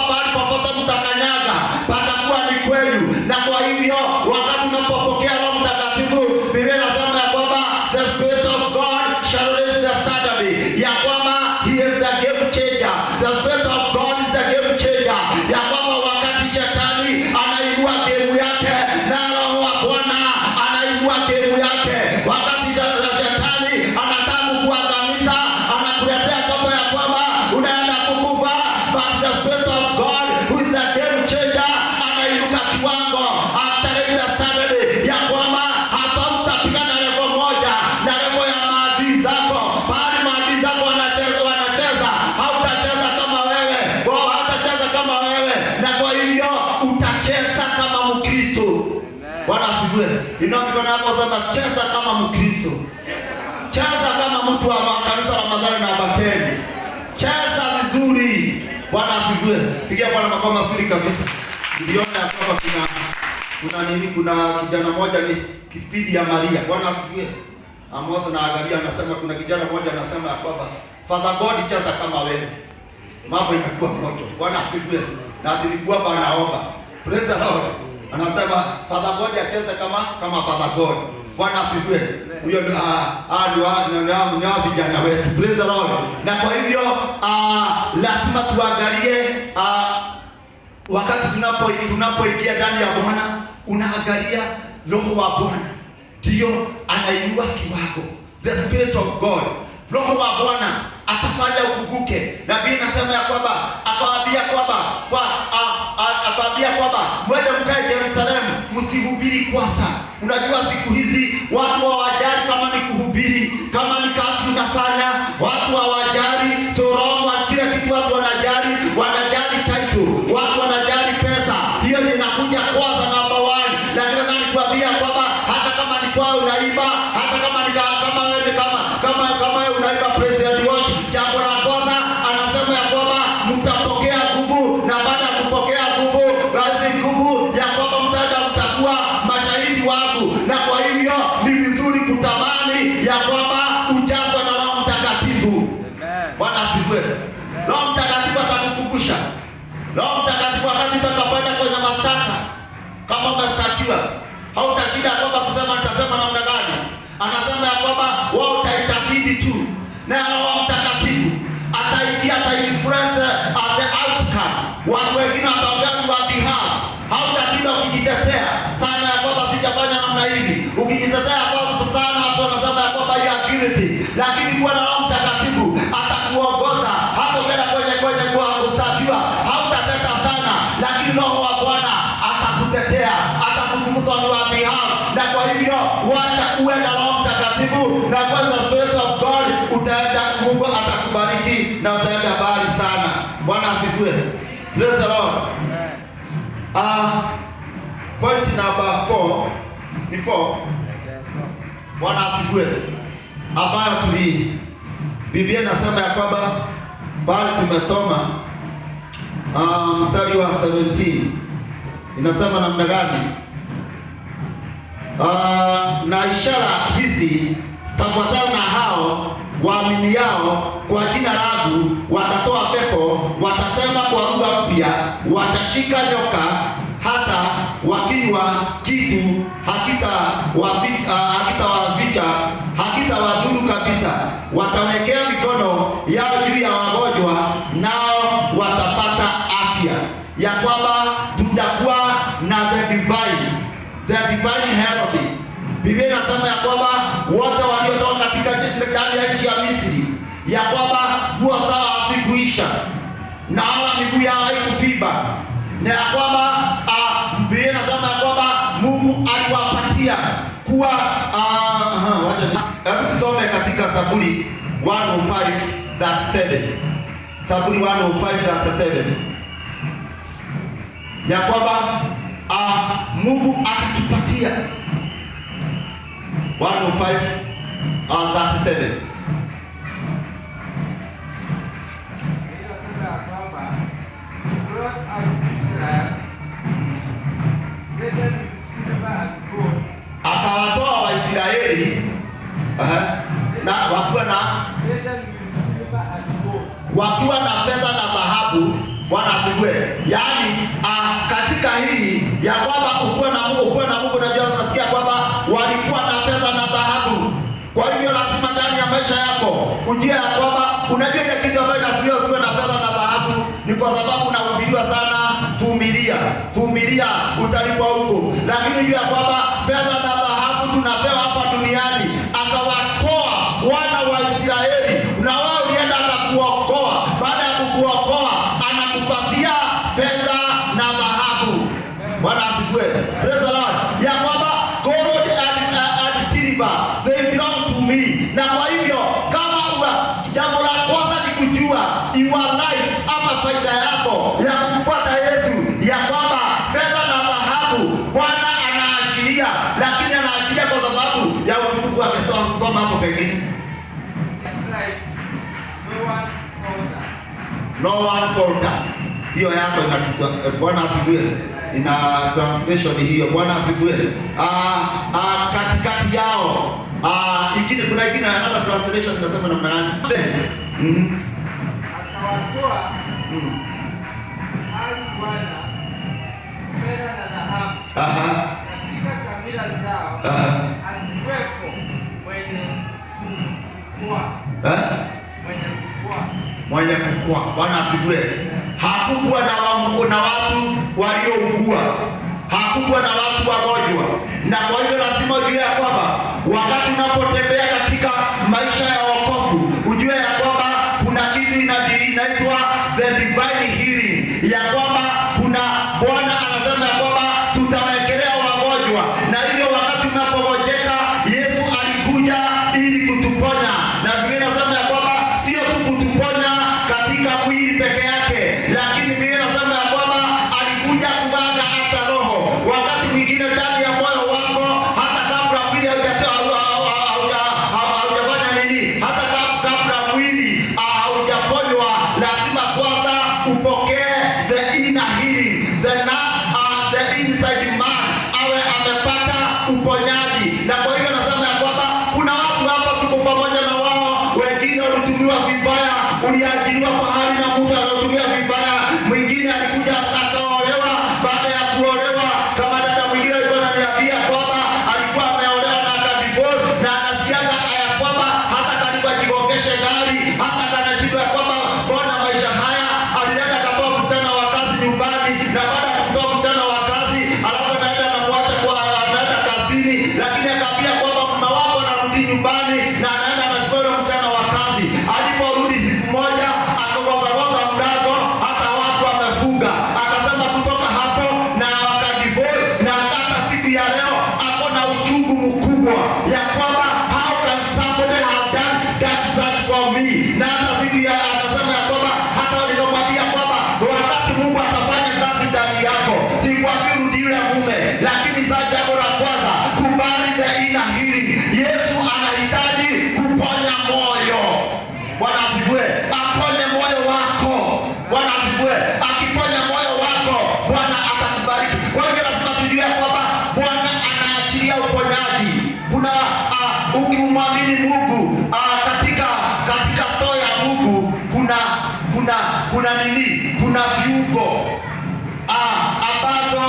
pale popote mtakanyaga patakuwa ni kwenu. Na kwa hivyo wakati unapopokea Roho Mtakatifu, Biblia inasema ya kwamba the Spirit of God shall raise the standard, ya kwamba he is the game changer. The Spirit of God is the game changer. asifiwe. Inua mikono yako sema cheza kama Mkristo. Cheza kama mtu wa kanisa la Madhara na Bateni. Cheza vizuri. Bwana asifiwe. Pigia Bwana makofi mazuri kabisa. Niliona kwamba kuna kijana mmoja ni kipindi ya Maria. Bwana asifiwe. Amos na angalia anasema kuna kijana mmoja anasema kwamba Father God cheza kama wewe. Mambo imekuwa moto. Bwana asifiwe. Na nilikuwa anaomba. Praise the Lord. Anasema Father God acheze kama Father God. Bwana asifiwe. Huyo ni vijana wetu. Praise the Lord. Na kwa hivyo lazima tuangalie wakati tunapoingia ndani ya Bwana, unaangalia Roho wa Bwana ndio anainua kiwango. The Spirit of God. Roho wa Bwana atafanya ukubuke. Nabii nasema ya kwamba akawaambia kwamba mwende mkae Yerusalemu, msihubiri kwasa. Unajua siku hizi watu hawajali kama ni kuhubiri, kama ni kazi unafanya, watu hawajali. So wrong, kila kitu watu wanajali title, watu wanajali pesa. Hiyo inakuja kwanza number 1. Lakini nataka kuambia kwamba hata kama ni kwao unaimba, hata kama ni kama wewe unaimba praise and worship, jambo la kwanza anasema ya kwamba mtapokea nguvu, na baada ya kupokea nguvu, basi nguvu ya kwamba mtakuwa mashahidi wangu. Na kwa hivyo ni vizuri kutamani ya kwamba ujazwe na Roho Mtakatifu. Amen. Bwana asifiwe. Roho Mtakatifu atakukumbusha. Roho Mtakatifu wakati utakapoenda kwenye mashtaka, kama umestakiwa, hautashinda kwamba kusema nitasema namna gani. Anasema ya kwamba wao utaitasidi tu, na Roho Mtakatifu ata-influence the outcome. Watu wengine wataongea kwa behalf. Hautashinda ukijitetea sana ya kwamba sijafanya namna hivi. Ukijitetea kwa sana watu wanasema ya kwamba you are guilty. Lakini kwa Roho Mtakatifu atakuongoza hapo mbele kwenye kustakiwa. Hautateta sana, lakini Roho wa Bwana atakutetea, atazungumza kwa behalf. Na kwa hivyo wacha uwe na Roho Mtakatifu, na kwa the Spirit of God utaenda, Mungu atakubariki na utaenda mbali sana. Bwana asifiwe. Praise the Lord. Point number 4 ni 4. Bwana asifiwe. Ambayo Biblia inasema ya kwamba bali tumesoma mstari wa 17 inasema namna gani? Na ishara hizi zitafuatana na hao waaminiao, kwa jina langu watatoa pepo, watasema kwa lugha mpya, watashika nyoka, hata wakinywa kitu hakitawadhuru kabisa, watawekea mikono yao juu ya wagonjwa, nao watapata afya. Ya kwamba tutakuwa na the divine health. Biblia inasema ya kwamba wote waliotoka katika ndani ya nchi ya Misri, ya kwamba nguo zao hazikuisha na wala miguu yao haikufiba, na ya kwamba Biblia inasema ya kwamba Mungu aliwapatia kuwa hebu tusome katika Zaburi 105:37. Zaburi 105:37. Ya kwamba Mungu atatupatia 105:37. Akawatoa Waisraeli na wakiwa na fedha na dhahabu. Bwana asifiwe. Yaani katika hii ya kwamba ukuwe na Mungu, najua unasikia kwamba walikuwa na fedha na dhahabu. Kwa hivyo lazima ndani ya maisha yako ujue ya kwamba unajua ile kitu ambayo inazuia usiwe na fedha na dhahabu ni kwa sababu unahubiriwa sana vumilia utalipwa huko. Lakini jua ya kwamba fedha na dhahabu tunapewa hapa duniani. Akawatoa wana wa Israeli, na wao ulienda akakuokoa. Baada ya kukuokoa anakupatia fedha na dhahabu. Bwana asifiwe. Praise the Lord. Ya kwamba gold and silver they belong to me. Na kwa hivyo kama jambo la kwanza ni kujua your life ama faida yako ya kumfuata Yesu, ya kwamba fedha na dhahabu Bwana anaachilia. no one falter. Hiyo yako ina Bwana asifiwe. Ina translation hiyo. Bwana asifiwe. Katikati yao. Ingine kuna ingine another translation inasema namna gani? Akawatoa hali Bwana fedha na dhahabu katika kamila zao, asiwepo mwenye kukua. Bwana asifiwe. Hakukuwa na watu waliougua, hakukuwa na watu wagonjwa, na kwa hiyo lazima ujue ya kwamba wakati unapotembea katika maisha ya wokovu, ujue ya kwamba kuna kitu inaitwa the divine healing, ya kwamba kuna Bwana anasema ya kwamba tutawekelea wagonjwa, na hivyo wakati unapogojeka Yesu alikuja ili kutuponya, na Biblia inasema ya kwamba sio tu kutuponya katika mwili peke yake, lakini Biblia inasema ya kwamba alikuja kubaga hata roho. Wakati mwingine ndani ya moyo wako, hata kabla mwili haujafanya nini, hata kabla mwili haujaponywa, lazima kwanza upokee the inner healing, the inside man awe amepata uponyaji. Na kwa hivyo nasema ya kwamba kuna watu hapa tuko pamoja na wao, wengine walitumiwa vibaya, uliajiriwa pahali na mtu anatumia vibaya, mwingine alikuja akaolewa, baada ya kuolewa kama dada mwingine alikuwa ananiambia kwamba alikuwa ameolewa na akadivorce, na anasikiaga ya kwamba hata karibu ajigongeshe gari, hata kanashindwa ya kwamba mbona maisha haya. Alienda akatoa msichana wa kazi nyumbani, na baada ya kutoa msichana wa kazi alafu anaenda anamwacha kwa anaenda kazini, lakini akaambia kwamba mume wako anarudi nyumbani, na anaenda anachukua msichana wa kazi. Aliporudi siku moja akagonga mlango, hata watu wamefunga. Akasema kutoka hapo na wakadivorce, na hata siku ya leo ako na uchungu mkubwa ya kwamba how can somebody have done that for me. Na hata siku ya akasema ya kwamba hata waliomwambia kwamba wakati Mungu atafanya kazi ndani yako, sikwambii rudi yule mume, lakini sasa jambo la kwanza kubali the inner healing. Yesu anahitaji kuponya moyo. Bwana asifiwe. Aponye moyo wako. Bwana asifiwe. Akiponya moyo wako, Bwana atakubariki. Kwa hiyo lazima tujue kwamba Bwana anaachilia uponyaji. Kuna ukimwamini Mungu katika store ya Mungu kuna nini? Kuna viungo ambazo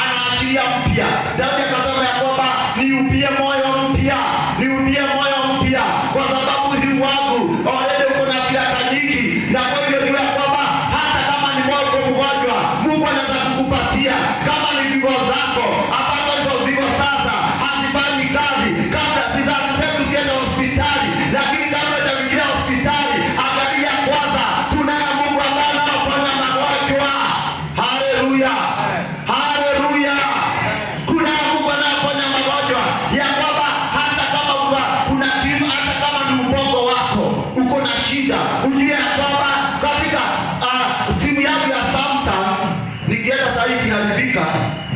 anaachilia mpya. Daudi akasema ya kwamba niupie moyo mpya, niupie moyo mpya, kwa sababu hii wangu already uko na miaka nyingi. Na kwa hivyo jua kwamba hata kama ni moyo mgonjwa, Mungu anaweza kukupatia. Kama ni vigo zako ambazo hizo vigo sasa hazifanyi kazi, kabla sisemi usiende hospitali, lakini kabla hujaingia hospitali, angalia kwanza tunaye Mungu ambaye anaponya magonjwa. Haleluya, haleluya. Kuna Mungu anaponya magonjwa, ya kwamba hata kama kuna kitu, hata kama ni ubongo wako uko na shida, ujue ya kwamba katika simu yangu ya Samsung, nikienda saa hii kiharibika,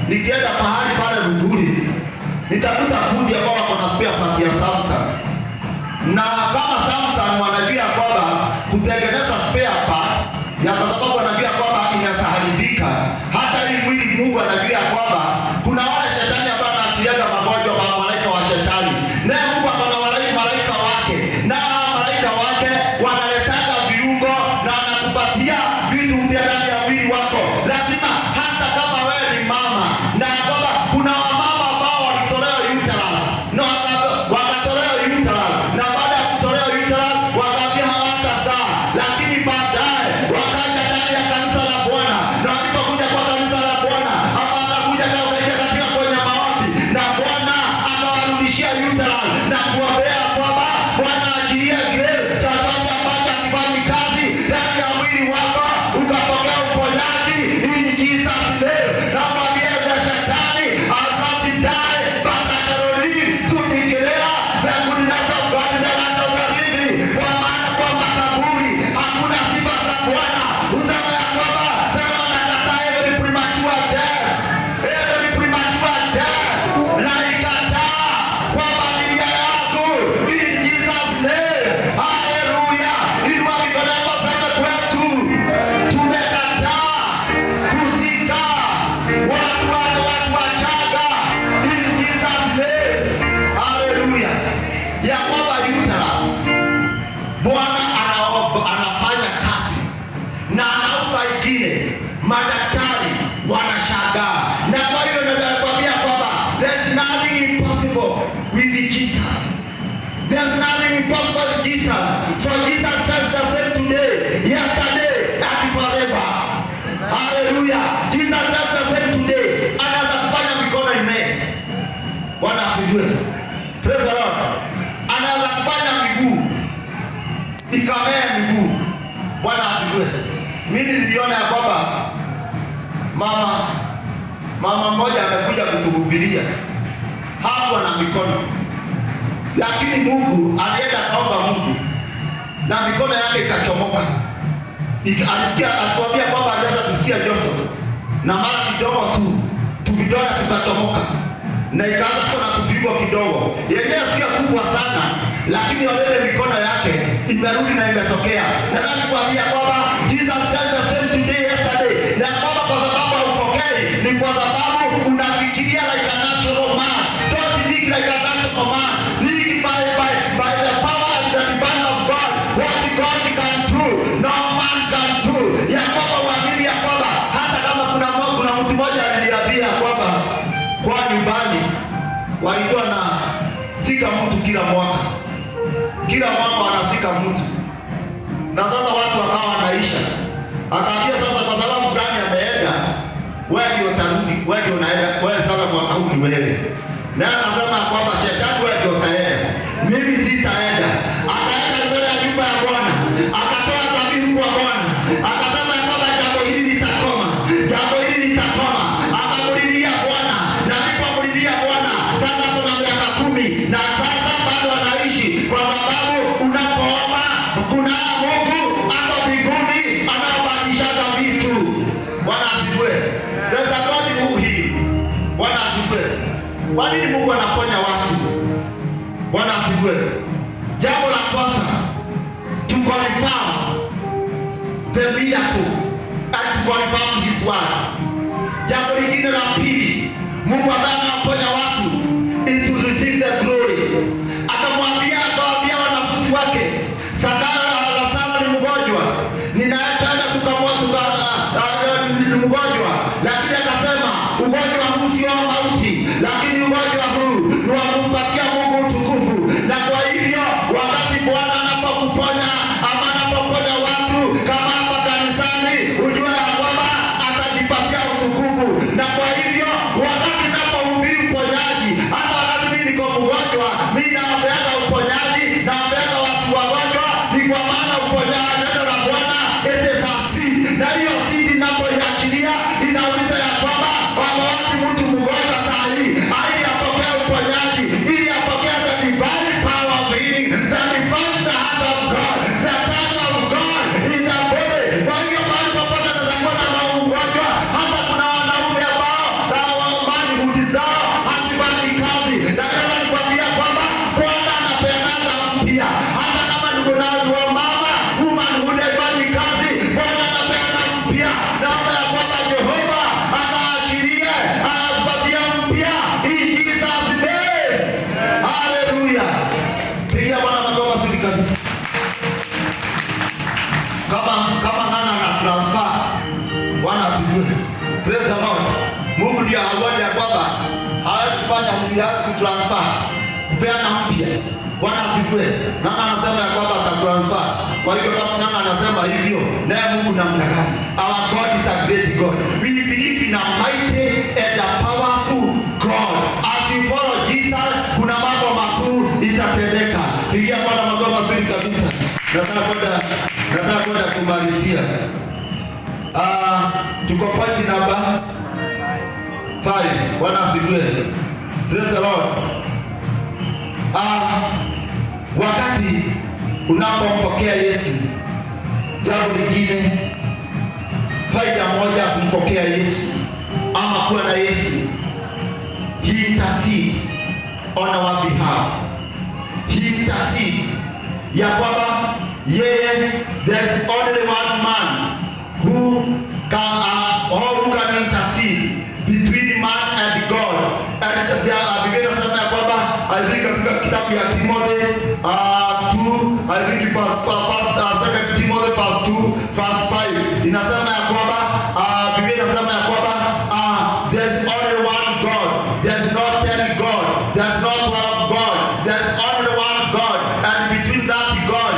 nikienda pahali pale Ruturi, nitakuta kundi ambao wako na spare part ya Samsung. Na kama Samsung wanajua kwamba kutengeneza spare part ya, kwa sababu wanajua kwamba inasaharibika, hata hii mwili Mungu anajua kwamba kuna wale shetani ambao anaachiliaga magonjwa kwa malaika wa shetani, na Mungu akona malaika wake, na malaika wake wanaletaga viungo na wanakupatia vitu mpya ndani ya mwili wako. Lazima hata kama wewe ni mama, na kwamba kuna wamama ambao walitolewa uterus na wakatolewa uterus, na baada ya kutolewa uterus wakaambia hawatazaa, lakini Jesus. For Jesus Christ the same today, yesterday, and forever. Hallelujah. Jesus Christ the same today. Anaweza kufanya mikono imee. Bwana asifiwe. Praise the Lord. Anaweza kufanya miguu ikamea miguu. Bwana asifiwe. Mimi niliona ya kwamba mama mmoja amekuja kutuhubiria, hakuwa na mikono, lakini Mungu alienda kaomba Mungu na mikono yake ikachomoka. Alisikia, atuambia kwamba alianza kusikia joto na mara kidogo tu vidole tukachomoka na ikaanza kuwa na kufigo kidogo. Yenyewe sio kubwa sana, lakini wale mikono yake imerudi na imetokea. Nataka kuambia kwamba Jesus Christ the same today, yesterday, na kwamba kwa sababu haupokei ni kwa sababu unafikiria like a natural man. Don't think like a natural man. Think by the power and the divine of God. What God can do, no man can do. Ya kwamba uamini ya kwamba hata kama kuna mtu mmoja aliniambia kwamba kwa nyumbani walikuwa na sika mtu kila mwaka wanasika mtu, na sasa watu wakawa wanaisha. Akaambia sasa, kwa sababu fulani ameenda, wewe ndio utarudi, wewe ndio unaenda, wewe sasa mwaka huu ni wewe. Na akasema kwamba shetani, wewe ndio utaenda, mimi sitaenda. Akaenda mbele ya nyumba ya Bwana, akatoa dhabihu kwa Bwana, akasema kwamba jambo hili litakoma. Akamulilia Bwana, na alipomlilia Bwana sasa kuna miaka 10 na sasa bado anaishi, kwa sababu unapoomba kuna Mungu hapo mbinguni anabadilisha vitu. Bwana asifiwe. There's a God who heals. Bwana asifiwe. Kwa nini Mungu anaponya watu? Bwana asifiwe. Jambo la kwanza, to confirm the miracle and to confirm his word. Jambo lingine la pili, Mungu ambaye anaponya watu is to receive the glory. Akawaambia wanafunzi wake, Lazaro ni mgonjwa, ninaenda tukamua ni mgonjwa, lakini akasema ugonjwa huu sio mauti, lakini ugonjwa huu ni wa kumpatia Mungu utukufu. Na kwa hivyo wakati Bwana anapokuponya ama anapoponya watu kama hapa kanisani, ujue ya kwamba atajipatia utukufu. Na kwa hivyo wakati napohubiri uponyaji, hata wakati mimi niko mgonjwa, mimi naombeaga uponyaji, naombeaga watu wagonjwa, ni kwa maana uponyaji neno la Bwana ete seed. Na hiyo seed inapoiachilia inauliza ya kwamba wapi mtu mgonjwa saa hii, ili apokee uponyaji, ili apokee the divine power of healing, the divine hand of God, the touch of God in the body. Kwa hiyo mahali popote atakuwa na maugonjwa, hata kuna wanaume ambao hawaomani, hudi zao hazifanyi kazi, na naweza nikwambia kwamba Bwana anapeana mpya. Hata kama niko na mama woman hudi haifanyi kazi, Bwana anapeana mpya. Naomba ya kwamba Jehova anaachilie, anakupatia mpya in Jesus name. Hallelujah. Pigia Bwana makofi mazuri kabisa. Kama nana na transfer. Bwana asifiwe. Praise the Lord. Mungu ndiye anaona ya kwamba hawezi kufanya mwili wake kutransfer, kupeana mpya. Bwana asifiwe. Nana anasema ya kwamba atatransfer. Kwa hiyo kama nana anasema hivyo, naye Mungu namna gani? Our God is a great God. We believe in a mighty and a powerful God. As you follow Jesus, kuna mambo makuu itatendeka. Pigia Bwana makofi mazuri kabisa. Nataka kwenda kumalizia. Tuko point number 5. Bwana asifiwe. Praise the Lord. Wakati unapompokea Yesu, jambo lingine, faida moja kumpokea Yesu ama kuwa na Yesu, he intercedes on our behalf. He intercedes ya kwamba yeye, there's only one man who can intercede between man and God. And Biblia inasema ya kwamba, I think katika kitabu ya Timothy 2, I think first 2 Timothy verse 2 verse 5 inasema ya kwamba Biblia inasema ya kwamba there's only one God, there's not 10 God, there's not 12 God, there's only one God, and between that God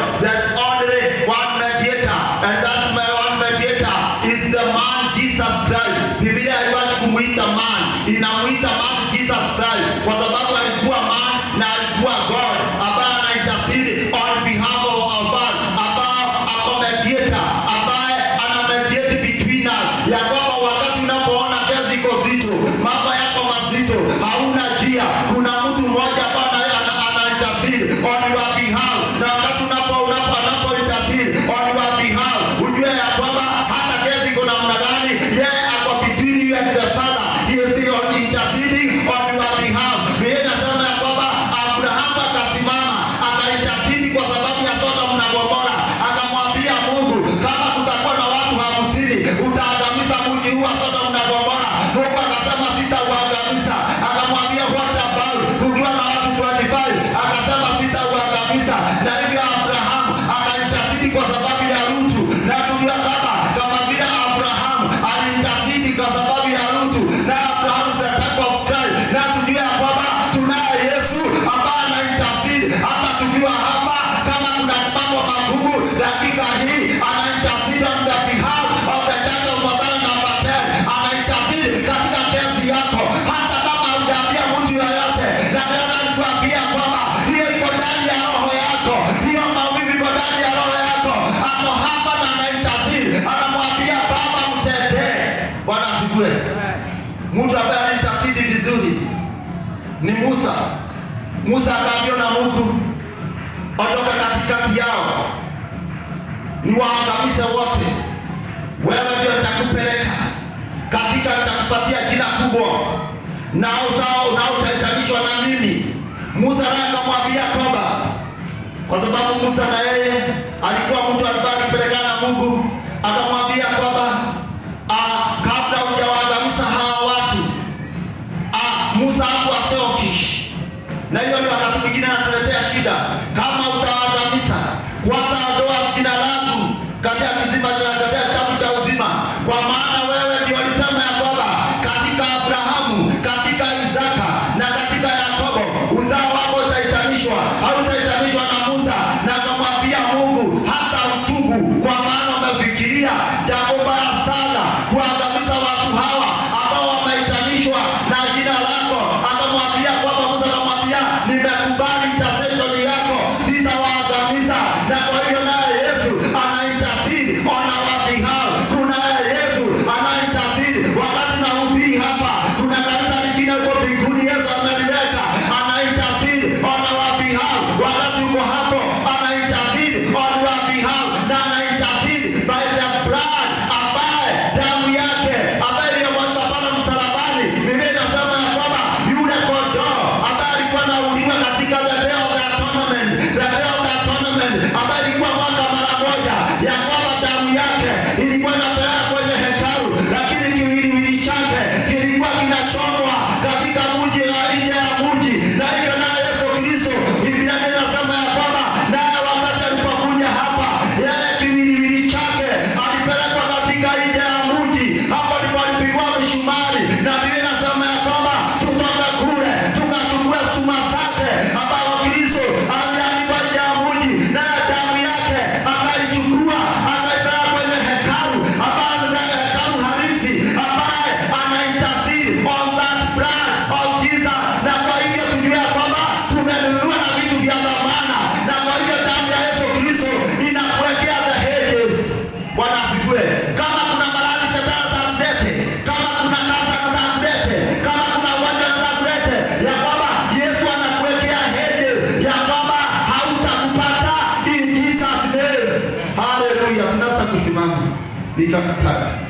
Biblia haiwezi kumuita man, inamuita man Jesus Christ, kwa sababu alikuwa man na alikuwa God, ambaye anaintercede on behalf of our God, ambaye ako mediator, ambaye ana mediate between us, ya kwamba wakati unapoona kesi iko zito, mambo yako mazito, hauna njia, kuna mtu mmoja ambaye anaintercede on your behalf, na wakati unapo intercede on your behalf, ujue ya kwamba hata kesi iko namna gani, yeye ako between you and the Father. He is interceding on your behalf. Biblia inasema ya kwamba Abrahamu akasimama akaintercede kwa sababu ya Sodoma na Gomora, akamwambia Mungu, kama kutakuwa na watu 50 utaangamiza mji huu wa Sodoma na Gomora. Mungu akasema sitauangamiza. Akamwambia what about kukiwa na watu 25? Akasema sitauangamiza. Na hivyo Abrahamu akaintercede kwa sababu ya Rutu, na tujua kama vile Abrahamu aliintercede kwa sababu ya Rutu, na Abrahamu is the type of Christ, na tujua kwamba tunaye Yesu ambaye anaintercede. Hata tujua hapa kama kuna mambo magumu, dakika hii anaintercede on the behalf of the church of Mother number 10. Anaintercede katika kesi yako, hata kama hujaambia mtu yoyote, na nataka nikuambia kwamba hiyo iko ndani ya roho yako, hiyo maumivu iko ndani ya roho yako. Ako hapa na anaintercede, anamwambia Baba mtetee. Bwana asifiwe. Mtu ambaye anaintercede vizuri ni Musa. Musa akaambiwa na Mungu, ondoka katikati yao, niwaangamize wote. Wewe ndio nitakupeleka katika, nitakupatia jina kubwa, nao utaitanishwa na mimi. Musa naye akamwambia kwamba, kwa sababu Musa na yeye alikuwa mtu ambaye alipelekana na Mungu, akamwambia kwamba kabla hujawaangamiza hawa watu, Musa hakuwa selfish. Na hiyo ndio wakati mwingine anatuletea shida. Kama utawaangamiza, kwanza ondoa jina langu katika kitabu cha uzima, kwa maana wewe ndio alisema ya kwamba katika Abrahamu, katika Isaka na katika Yakobo uzao wako utaitanishwa, hautaitanishwa na Musa. Na akamwambia Mungu, hata utubu, kwa maana umefikiria jambo baya sana kuangamiza watu hawa ambao wameitanishwa na jina lako. Akamwambia kwamba Musa akamwambia, nimekubali intercession yako, sitawaangamiza. Na kwa hiyo naye Yesu anaintercede on our behalf. Kuna Yesu anaintercede wakati nahubiri hapa, kuna kanisa lingine huko mbinguni Yesu amelileta, anaintercede on our behalf. Wakati uko hapo, anaintercede on our behalf, na anaintercede by the blood, ambaye damu yake ambaye iliyomwagika pale msalabani. Biblia inasema ya kwamba yule kondoo ambaye alikuwa anauliwa katika the day of the atonement, ambaye ilikuwa mwaka mara moja, ya kwamba damu yake ilikuwa inapeleka kwenye hekalu, lakini kiwiliwili chake kilikuwa kinachomwa katika mji na nje ya mji. Na hivyo naye Yesu Kristo, Biblia inasema ya kwamba naye wakati alipokuja hapa, yeye kiwiliwili chake alipelekwa katika nje ya mji, hapo ndipo alipigwa misumari. Na Biblia inasema ya kwamba tutoka kule tukachukua suma zake ambao Kristo alianikwa nje ya mji, naye damu yake akaichukua akaipeleka kwenye hekalu, ambayo ni hekalu halisi, ambaye anaintercede on that blood of Jesus. Na kwa hivyo tujue kwamba tumenunua na vitu vya dhamana, na kwa hivyo damu ya Yesu Kristo inakuwekea the hedges. Bwana asifiwe. Kama kuna maradhi shetani atamlete, kama kuna kansa atamlete, kama kuna ugonjwa atamlete, ya kwamba Yesu anakuwekea hedges, ya kwamba hautakupata in Jesus name. Hallelujah. Tunaweza kusimama. We can start.